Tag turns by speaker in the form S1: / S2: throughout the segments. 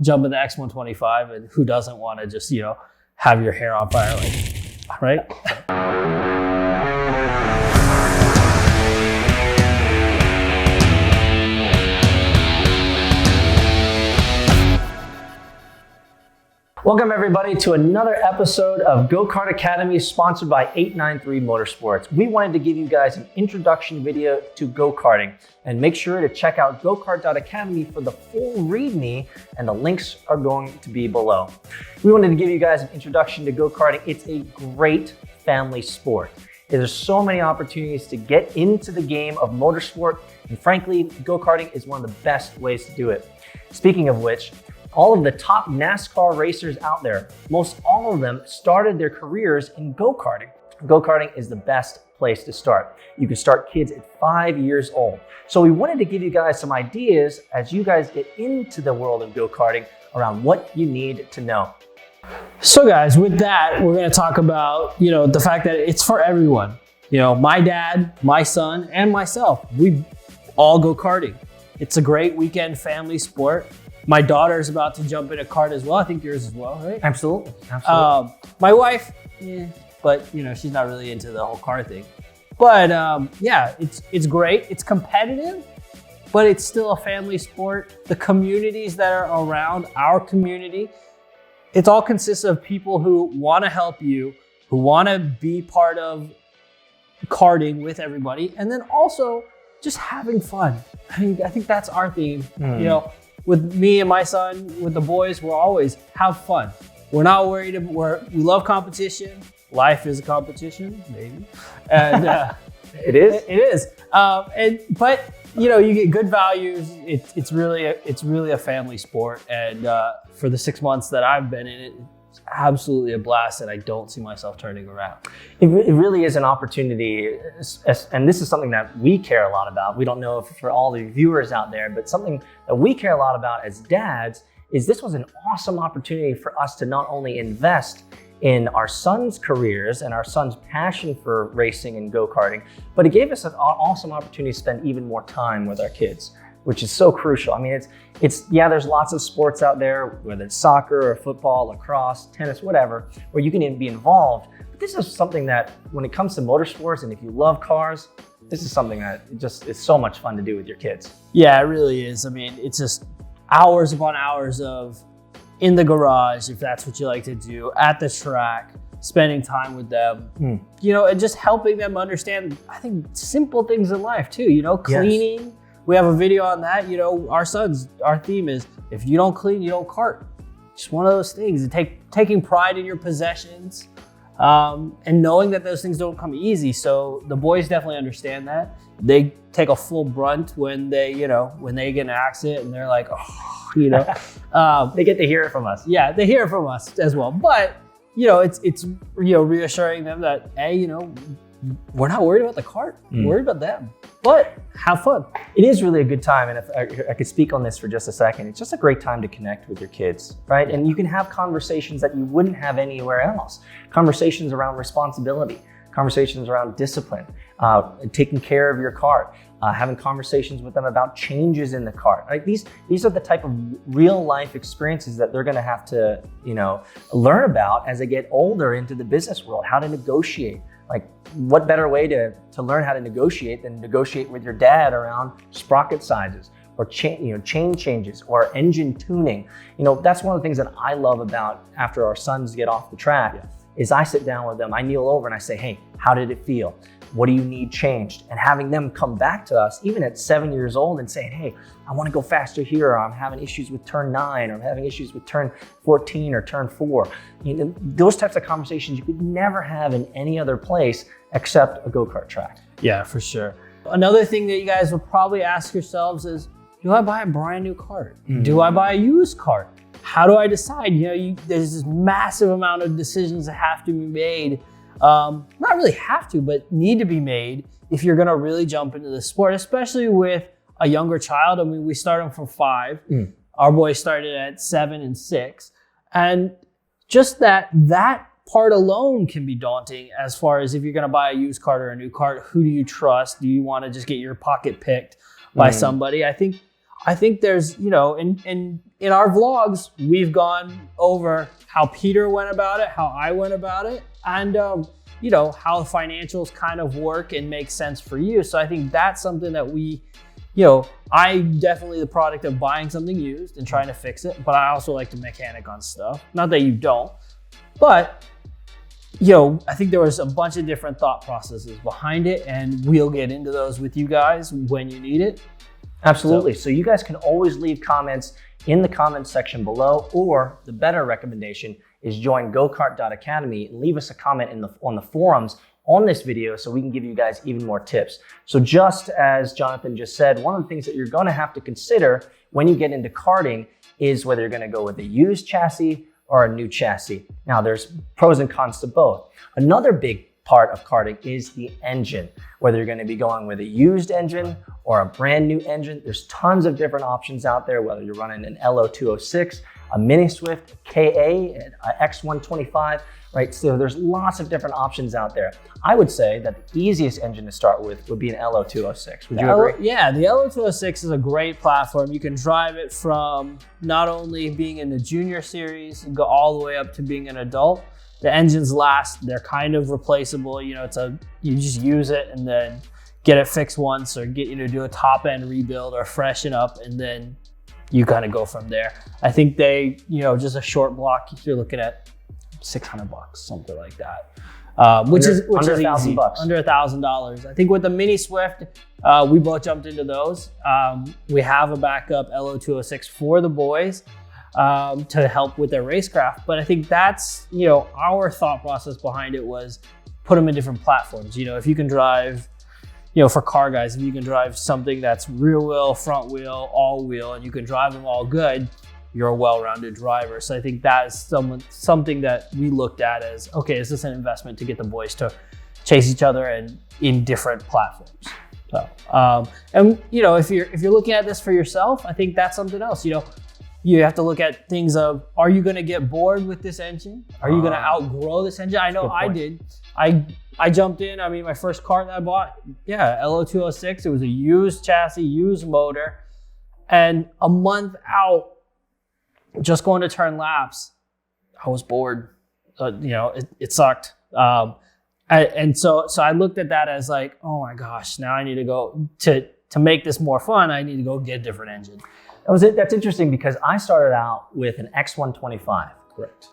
S1: jump in the X125, and who doesn't want to just, have your hair on fire, right? Welcome everybody to another episode of Go-Kart Academy, sponsored by 893 Motorsports. We wanted to give you guys an introduction video to go-karting, and make sure to check out gokart.academy for the full readme, and the links are going to be below. We wanted to give you guys an introduction to go-karting. It's a great family sport. There's so many opportunities to get into the game of motorsport, and frankly, go-karting is one of the best ways to do it. Speaking of which, all of the top NASCAR racers out there, most all of them started their careers in go-karting. Go-karting is the best place to start. You can start kids at 5 years old. So we wanted to give you guys some ideas as you guys get into the world of go-karting around what you need to know. So guys, with that, we're going to talk about, the fact that it's for everyone. My dad, my son, and myself, we all go karting. It's a great weekend family sport. My daughter is about to jump in a kart as well. I think yours as well, right?
S2: Absolutely.
S1: My wife, but she's not really into the whole car thing. But it's great. It's competitive, but it's still a family sport. The communities that are around our community, it all consists of people who want to help you, who want to be part of karting with everybody, and then also just having fun. I think that's our theme. With me and my son, with the boys, we're always have fun. We're not worried. We love competition. Life is a competition, maybe. And
S2: it is.
S1: It is. But you get good values. It's really a family sport. And for the 6 months that I've been in it, it's absolutely a blast, and I don't see myself turning around.
S2: It really is an opportunity, and this is something that we care a lot about. We don't know if for all the viewers out there, but something that we care a lot about as dads is this was an awesome opportunity for us to not only invest in our sons' careers and our sons' passion for racing and go-karting, but it gave us an awesome opportunity to spend even more time with our kids, which is so crucial. I mean, there's lots of sports out there, whether it's soccer or football, lacrosse, tennis, whatever, where you can be involved. But this is something that, when it comes to motorsports, and if you love cars, this is something that it's so much fun to do with your kids.
S1: Yeah, it really is. I mean, it's just hours upon hours of in the garage, if that's what you like to do, at the track, spending time with them, and just helping them understand, I think, simple things in life too, cleaning. Yes. We have a video on that. Our theme is, if you don't clean, you don't kart. Just one of those things. And taking pride in your possessions, and knowing that those things don't come easy. So the boys definitely understand that. They take a full brunt when they get in an accident, and they're like,
S2: they get to hear it from us.
S1: Yeah, they hear it from us as well. But it's reassuring them that, hey, we're not worried about the kart. We're worried about them. But have fun.
S2: It is really a good time, and if I could speak on this for just a second, it's just a great time to connect with your kids, right? And you can have conversations that you wouldn't have anywhere else. Conversations around responsibility, conversations around discipline, taking care of your kart, having conversations with them about changes in the kart. Right? These are the type of real life experiences that they're going to have to, learn about as they get older into the business world. How to negotiate. Like, what better way to learn how to negotiate than negotiate with your dad around sprocket sizes or chain changes or engine tuning. That's one of the things that I love about after our sons get off the track. Yeah. Is I sit down with them, I kneel over and I say, hey, how did it feel? What do you need changed? And having them come back to us, even at 7 years old, and saying, hey, I want to go faster here, or I'm having issues with turn 9, or I'm having issues with turn 14 or turn 4. Those types of conversations you could never have in any other place except a go-kart track.
S1: Yeah, for sure. Another thing that you guys will probably ask yourselves is, do I buy a brand new kart? Do I buy a used kart? How do I decide? There's this massive amount of decisions that have to be made. Not really have to, but need to be made if you're going to really jump into the sport, especially with a younger child. I mean, we start them from 5. Our boys started at 7 and 6. And just that part alone can be daunting as far as if you're going to buy a used kart or a new kart, who do you trust? Do you want to just get your pocket picked by somebody? I think
S3: I think there's, you know, in our vlogs, we've gone over how Peter went about it, how I went about it, and you know, how the financials kind of work and make sense for you. So I think that's something that we, you know, I definitely the product of buying something used and trying to fix it, but I also like to mechanic on stuff. Not that you don't, but you know, I think there was a bunch of different thought processes behind it, and we'll get into those with you guys when you need it.
S2: Absolutely. So you guys can always leave comments in the comments section below, or the better recommendation is join gokart.academy and leave us a comment on the forums on this video so we can give you guys even more tips. So just as Jonathan just said, one of the things that you're going to have to consider when you get into karting is whether you're going to go with a used chassis or a new chassis. Now there's pros and cons to both. Another big part of karting is the engine, whether you're going to be going with a used engine or a brand new engine. There's tons of different options out there, whether you're running an LO206, a Mini Swift, KA, an X125, right? So there's lots of different options out there. I would say that the easiest engine to start with would be an LO206. Would you agree?
S3: Yeah, the LO206 is a great platform. You can drive it from not only being in the junior series and go all the way up to being an adult. The engines last, they're kind of replaceable. You know, you just use it and then get it fixed once, or get, you know, do a top end rebuild or freshen up, and then you kind of go from there. I think they, you know, just a short block, you're looking at $600, something like that. Which is
S2: under
S3: $1,000, under $1,000. I think with the Mini Swift, we both jumped into those. We have a backup LO206 for the boys to help with their racecraft. But I think that's, you know, our thought process behind it was put them in different platforms. You know, if you can drive, you know, for car guys, if you can drive something that's rear wheel, front wheel, all wheel, and you can drive them all good, you're a well-rounded driver. So I think that is something that we looked at as, okay, is this an investment to get the boys to chase each other and in different platforms? So, and you know, if you're looking at this for yourself, I think that's something else. You know, you have to look at things of, are you going to get bored with this engine? Are you going to outgrow this engine? I know I did. I jumped in. I mean, my first car that I bought, yeah, LO206. It was a used chassis, used motor, and a month out, just going to turn laps, I was bored. You know, it sucked. And so I looked at that as like, oh my gosh, now I need to go to make this more fun. I need to go get a different engine.
S2: That's interesting because I started out with an X125.
S3: Correct.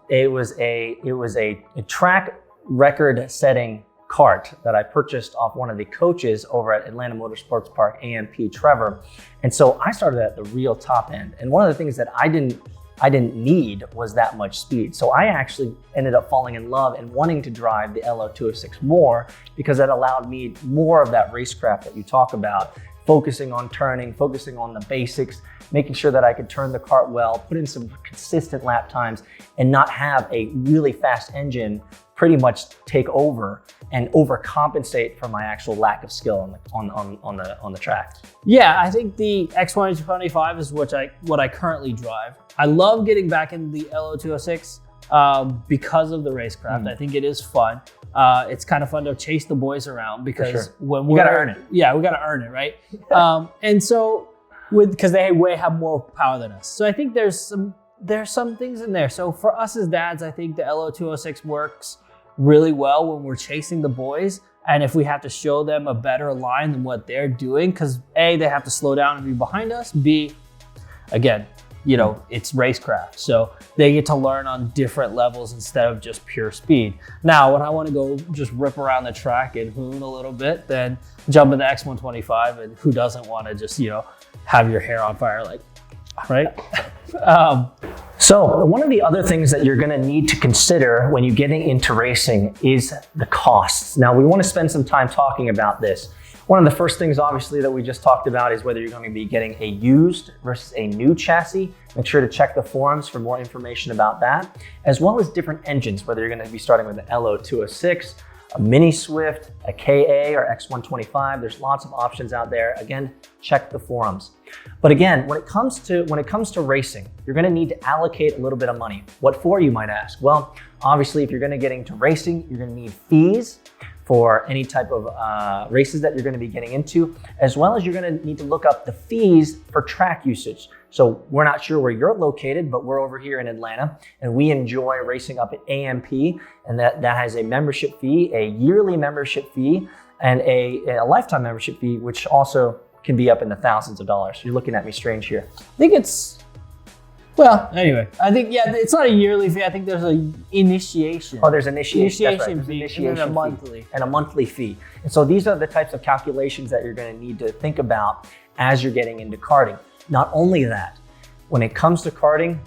S2: It was a track record setting kart that I purchased off one of the coaches over at Atlanta Motorsports Park, AMP Trevor. And so I started at the real top end. And one of the things that I didn't need was that much speed. So I actually ended up falling in love and wanting to drive the LO206 more, because that allowed me more of that racecraft that you talk about, focusing on turning, focusing on the basics, making sure that I could turn the kart well, put in some consistent lap times, and not have a really fast engine pretty much take over and overcompensate for my actual lack of skill on the track.
S3: Yeah, I think the X125 is what I currently drive. I love getting back into the LO206 because of the racecraft. I think it is fun. It's kind of fun to chase the boys around, because when we
S2: gotta earn it.
S3: Yeah, we gotta earn it, right? And so because they have more power than us. So I think there's some things in there. So for us as dads, I think the LO206 works really well when we're chasing the boys, and if we have to show them a better line than what they're doing, because A, they have to slow down and be behind us, B, again, you know, it's racecraft, so they get to learn on different levels instead of just pure speed. Now, when I want to go just rip around the track and hoon a little bit, then jump in the X125, and who doesn't want to just, you know, have your hair on fire, like, right?
S2: So one of the other things that you're going to need to consider when you're getting into racing is the costs. Now, we want to spend some time talking about this. One of the first things, obviously, that we just talked about is whether you're going to be getting a used versus a new chassis. Make sure to check the forums for more information about that, as well as different engines, whether you're going to be starting with an LO206,
S1: a Mini Swift, a KA or X125. There's lots of options out there. Again, check the forums. But again, when it comes to racing, you're going to need to allocate a little bit of money. What for, you might ask? Well, obviously, if you're going to get into racing, you're going to need fees for any type of races that you're going to be getting into, as well as you're going to need to look up the fees for track usage. So we're not sure where you're located, but we're over here in Atlanta, and we enjoy racing up at AMP, and that has a membership fee, a yearly membership fee, and a lifetime membership fee, which also can be up in the thousands of dollars. You're looking at me strange here.
S3: I think it's, well, anyway, I think, yeah, it's not a yearly fee. I think there's an initiation.
S1: Oh, there's initiation. That's right.
S3: Initiation
S1: There's
S3: fee,
S1: initiation
S3: and then a
S1: fee
S3: monthly.
S1: and a monthly fee. And so these are the types of calculations that you're going to need to think about as you're getting into karting. Not only that, when it comes to karting,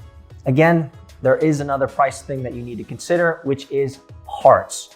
S1: again, there is another price thing that you need to consider, which is parts.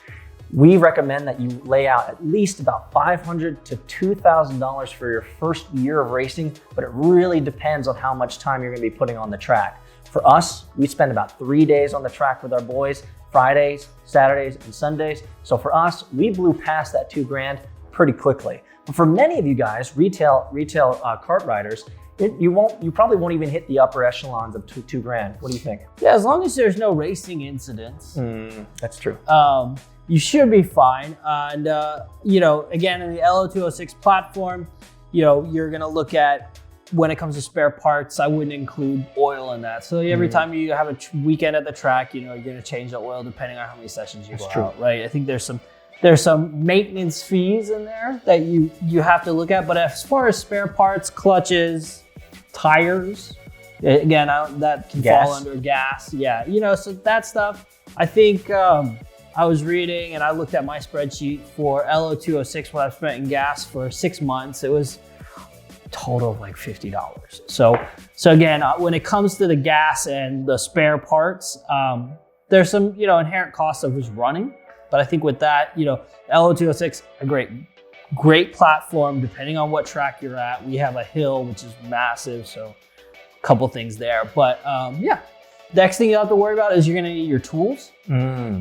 S1: We recommend that you lay out at least about $500 to $2,000 for your first year of racing, but it really depends on how much time you're going to be putting on the track. For us, we spend about 3 days on the track with our boys, Fridays, Saturdays, and Sundays. So for us, we blew past that $2,000 pretty quickly. But for many of you guys, retail kart riders, you probably won't even hit the upper echelons of $2,000. What do you think?
S3: Yeah, as long as there's no racing incidents.
S1: That's true.
S3: You should be fine. And, you know, again, in the LO206 platform, you know, you're going to look at, when it comes to spare parts, I wouldn't include oil in that. So every time you have a weekend at the track, you know, you're going to change the oil depending on how many sessions you go out, right? I think there's some maintenance fees in there that you have to look at. But as far as spare parts, clutches, tires, again, that can fall under gas. Yeah, you know, so that stuff, I think, I was reading and I looked at my spreadsheet for LO206, what I've spent in gas for 6 months. It was a total of like $50. So again, when it comes to the gas and the spare parts, there's some, you know, inherent costs of just running. But I think with that, you know, LO206, a great platform, depending on what track you're at. We have a hill, which is massive, so a couple things there. But yeah. Next thing you have to worry about is you're gonna need your tools.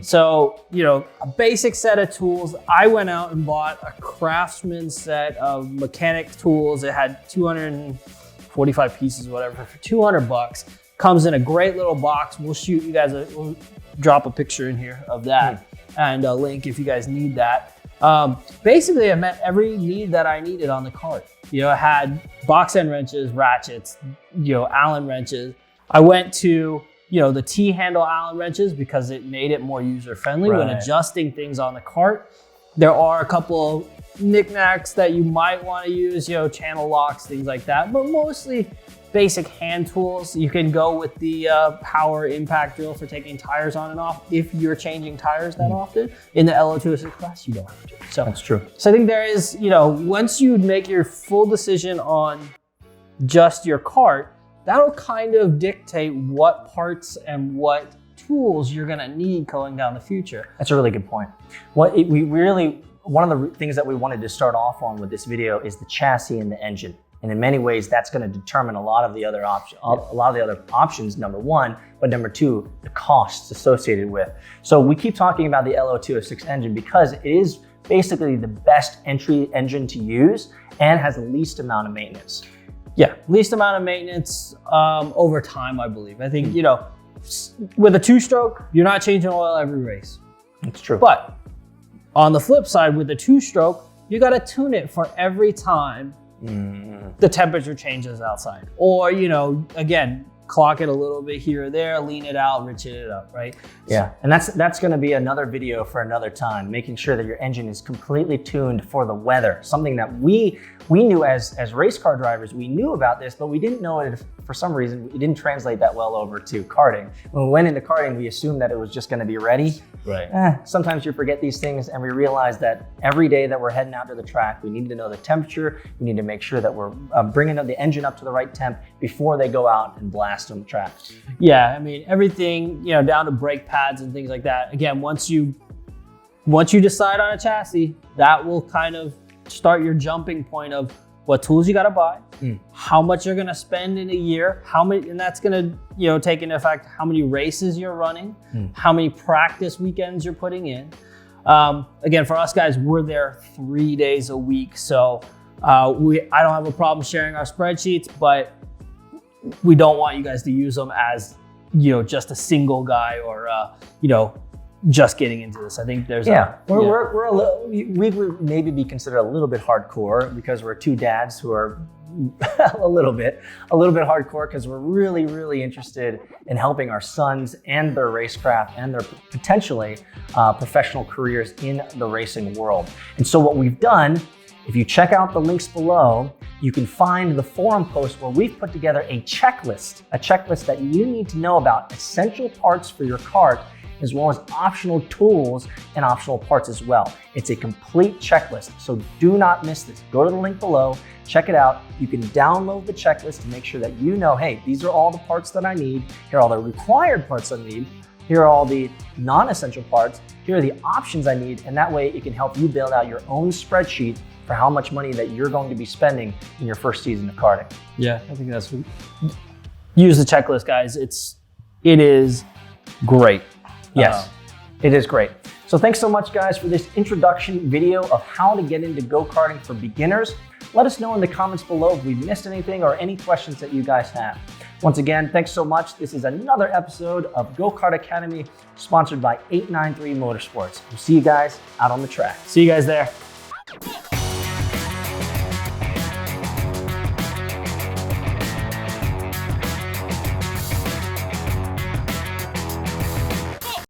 S3: So, you know, a basic set of tools. I went out and bought a Craftsman set of mechanic tools. It had 245 pieces, whatever, for $200. Comes in a great little box. We'll shoot you guys, we'll drop a picture in here of that and a link if you guys need that. Basically, I met every need that I needed on the cart. You know, I had box end wrenches, ratchets, you know, Allen wrenches. I went to, you know, the T-handle Allen wrenches because it made it more user-friendly when adjusting things on the cart. There are a couple of knickknacks that you might want to use, you know, channel locks, things like that, but mostly basic hand tools. You can go with the power impact drill for taking tires on and off if you're changing tires that often. In the LO206 class, you don't have to. So
S1: that's true.
S3: So I think there is, you know, once you make your full decision on just your cart, that'll kind of dictate what parts and what tools you're gonna need going down the future.
S1: That's a really good point. One of the things that we wanted to start off on with this video is the chassis and the engine. And in many ways, that's gonna determine a lot of the other options, number one, but number two, the costs associated with. So we keep talking about the LO206 engine because it is basically the best entry engine to use and has the least amount of maintenance.
S3: Yeah, least amount of maintenance over time, I believe. I think, you know, with a two-stroke, you're not changing oil every race.
S1: That's true.
S3: But on the flip side, with a two-stroke, you got to tune it for every time the temperature changes outside. Or, you know, again, clock it a little bit here or there, lean it out, richen it up, right?
S1: Yeah, and that's going to be another video for another time, making sure that your engine is completely tuned for the weather. Something that we knew as race car drivers, we knew about this, but we didn't know it. For some reason, it didn't translate that well over to karting. When we went into karting, we assumed that it was just going to be ready.
S3: Right.
S1: Sometimes you forget these things, and we realize that every day that we're heading out to the track, we need to know the temperature. We need to make sure that we're bringing the engine up to the right temp before they go out and blast on the track.
S3: Yeah, I mean, everything, you know, down to brake pads and things like that. Again, once you decide on a chassis, that will kind of start your jumping point of what tools you got to buy, how much you're going to spend in a year, and that's going to, you know, take into effect how many races you're running, how many practice weekends you're putting in. Again, for us guys, we're there 3 days a week. So I don't have a problem sharing our spreadsheets, but we don't want you guys to use them as, just a single guy or, just getting into this. I think there's
S2: we're a little, we would maybe be considered a little bit hardcore because we're two dads who are a little bit hardcore because we're really, really interested in helping our sons and their racecraft and their potentially professional careers in the racing world. And so what we've done, if you check out the links below, you can find the forum post where we've put together a checklist that you need to know about essential parts for your kart, as well as optional tools and optional parts as well. It's a complete checklist, so do not miss this. Go to the link below, check it out. You can download the checklist to make sure that you know, hey, these are all the parts that I need. Here are all the required parts I need. Here are all the non-essential parts. Here are the options I need, and that way it can help you build out your own spreadsheet for how much money that you're going to be spending in your first season of karting.
S3: Yeah, I think that's, use the checklist, guys. It is great.
S2: Yes, it is great. So thanks so much, guys, for this introduction video of how to get into go-karting for beginners. Let us know in the comments below if we missed anything or any questions that you guys have. Once again, thanks so much. This is another episode of Go Kart Academy, sponsored by 893 Motorsports. We'll see you guys out on the track.
S3: See you guys there.